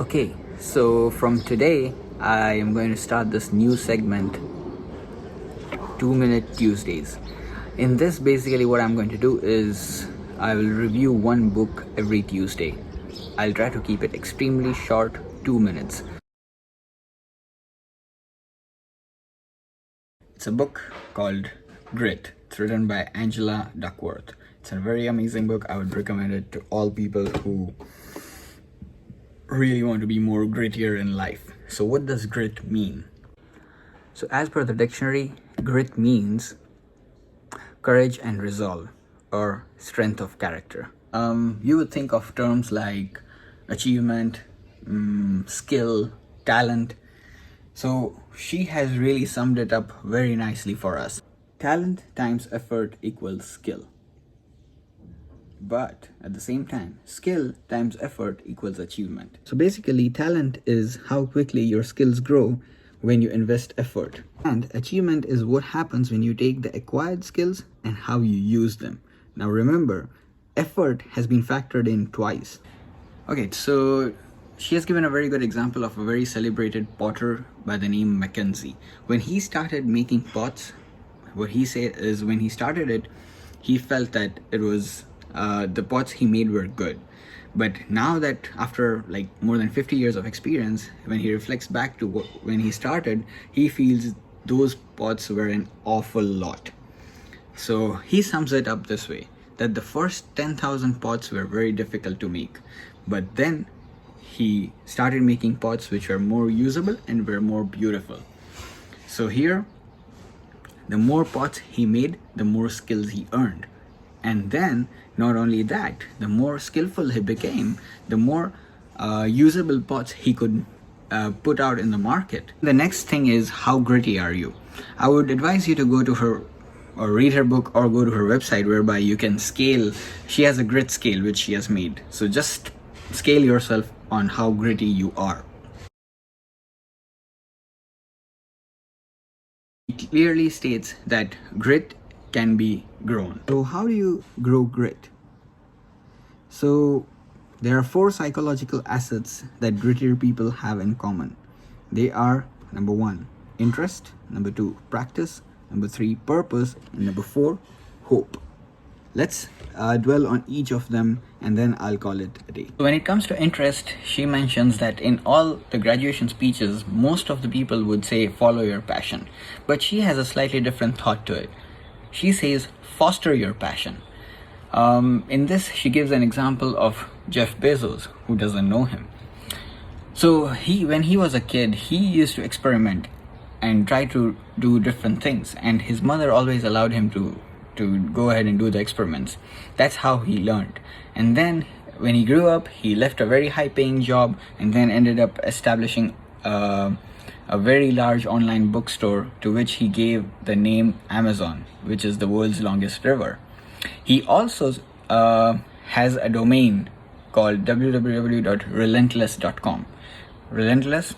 Okay, so from today, I am going to start this new segment, 2 Minute Tuesdays. In this, basically, what I'm going to do is I will review one book every Tuesday. I'll try to keep it extremely short, 2 minutes. It's a book called Grit. It's written by Angela Duckworth. It's a very amazing book. I would recommend it to all people who really want to be more grittier in life. So what does grit mean? So as per the dictionary, grit means courage and resolve, or strength of character. You would think of terms like achievement, skill, talent. So she has really summed it up very nicely for us. Talent times effort equals skill. But at the same time, skill times effort equals achievement. So basically, talent is how quickly your skills grow when you invest effort. And achievement is what happens when you take the acquired skills and how you use them. Now remember, effort has been factored in twice. Okay, so she has given a very good example of a very celebrated potter by the name Mackenzie. When he started making pots, what he said is when he started it, he felt that it was the pots he made were good. But now that after like more than 50 years of experience, when he reflects back to when he started, he feels those pots were an awful lot. So he sums it up this way, that the first 10,000 pots were very difficult to make. But then he started making pots which were more usable and were more beautiful. So here, the more pots he made, the more skills he earned. And then, not only that, the more skillful he became, the more usable pots he could put out in the market. The next thing is, how gritty are you? I would advise you to go to her or read her book or go to her website, whereby you can scale. She has a grit scale which she has made. So just scale yourself on how gritty you are. It clearly states that grit can be grown. So how do you grow grit? So there are 4 psychological assets that grittier people have in common. They are: number 1, interest; number 2, practice; number 3, purpose; and number 4, hope. Let's dwell on each of them and then I'll call it a day. When it comes to interest, she mentions that in all the graduation speeches, most of the people would say follow your passion. But she has a slightly different thought to it. She says foster your passion. In this, she gives an example of Jeff Bezos, who doesn't know him. So when he was a kid, he used to experiment and try to do different things, and his mother always allowed him to go ahead and do the experiments. That's how he learned. And then when he grew up, he left a very high paying job and then ended up establishing a very large online bookstore, to which he gave the name Amazon, which is the world's longest river. He also has a domain called www.relentless.com. Relentless,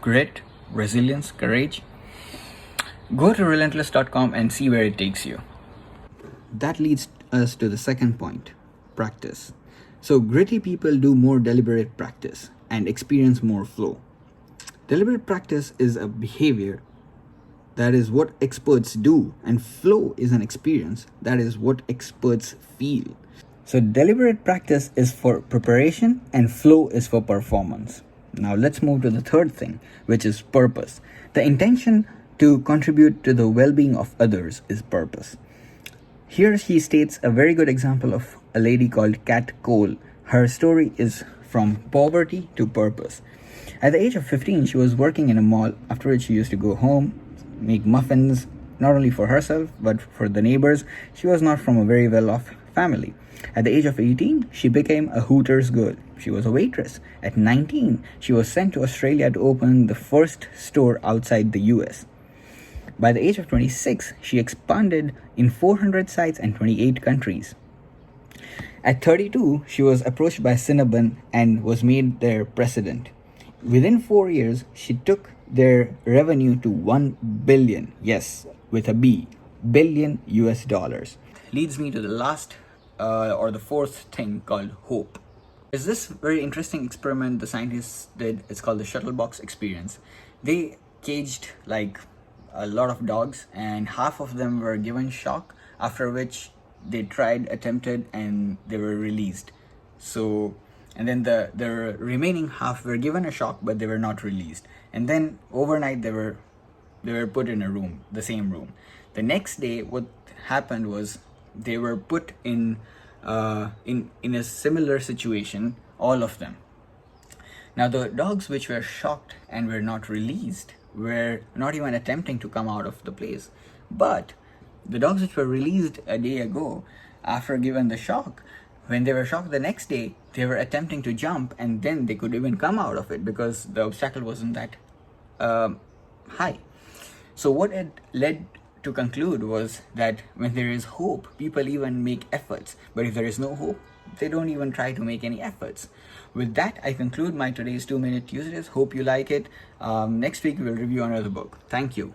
grit, resilience, courage. Go to relentless.com and see where it takes you. That leads us to the second point, practice. So gritty people do more deliberate practice and experience more flow. Deliberate practice is a behavior, that is what experts do, and flow is an experience, that is what experts feel. So deliberate practice is for preparation and flow is for performance. Now let's move to the third thing, which is purpose. The intention to contribute to the well-being of others is purpose. Here she states a very good example of a lady called Kat Cole. Her story is from poverty to purpose. At the age of 15, she was working in a mall, after which she used to go home, make muffins, not only for herself, but for the neighbors. She was not from a very well-off family. At the age of 18, she became a Hooters girl. She was a waitress. At 19, she was sent to Australia to open the first store outside the US. By the age of 26, she expanded in 400 sites and 28 countries. At 32, she was approached by Cinnabon and was made their president. Within 4 years, she took their revenue to 1 billion, yes, with a B, billion US dollars. Leads me to the last or the fourth thing called hope. There's this very interesting experiment the scientists did. It's called the shuttle box experience. They caged like a lot of dogs, and half of them were given shock, after which they attempted, and they were released. So, and then the remaining half were given a shock, but they were not released. And then overnight they were put in a room, the same room. The next day, what happened was they were put in a similar situation, all of them. Now, the dogs which were shocked and were not released were not even attempting to come out of the place. But the dogs which were released a day ago, after given the shock, when they were shocked the next day, they were attempting to jump, and then they could even come out of it because the obstacle wasn't that high. So what it led to conclude was that when there is hope, people even make efforts. But if there is no hope, they don't even try to make any efforts. With that, I conclude my today's 2-minute Tuesdays. Hope you like it. Next week, we will review another book. Thank you.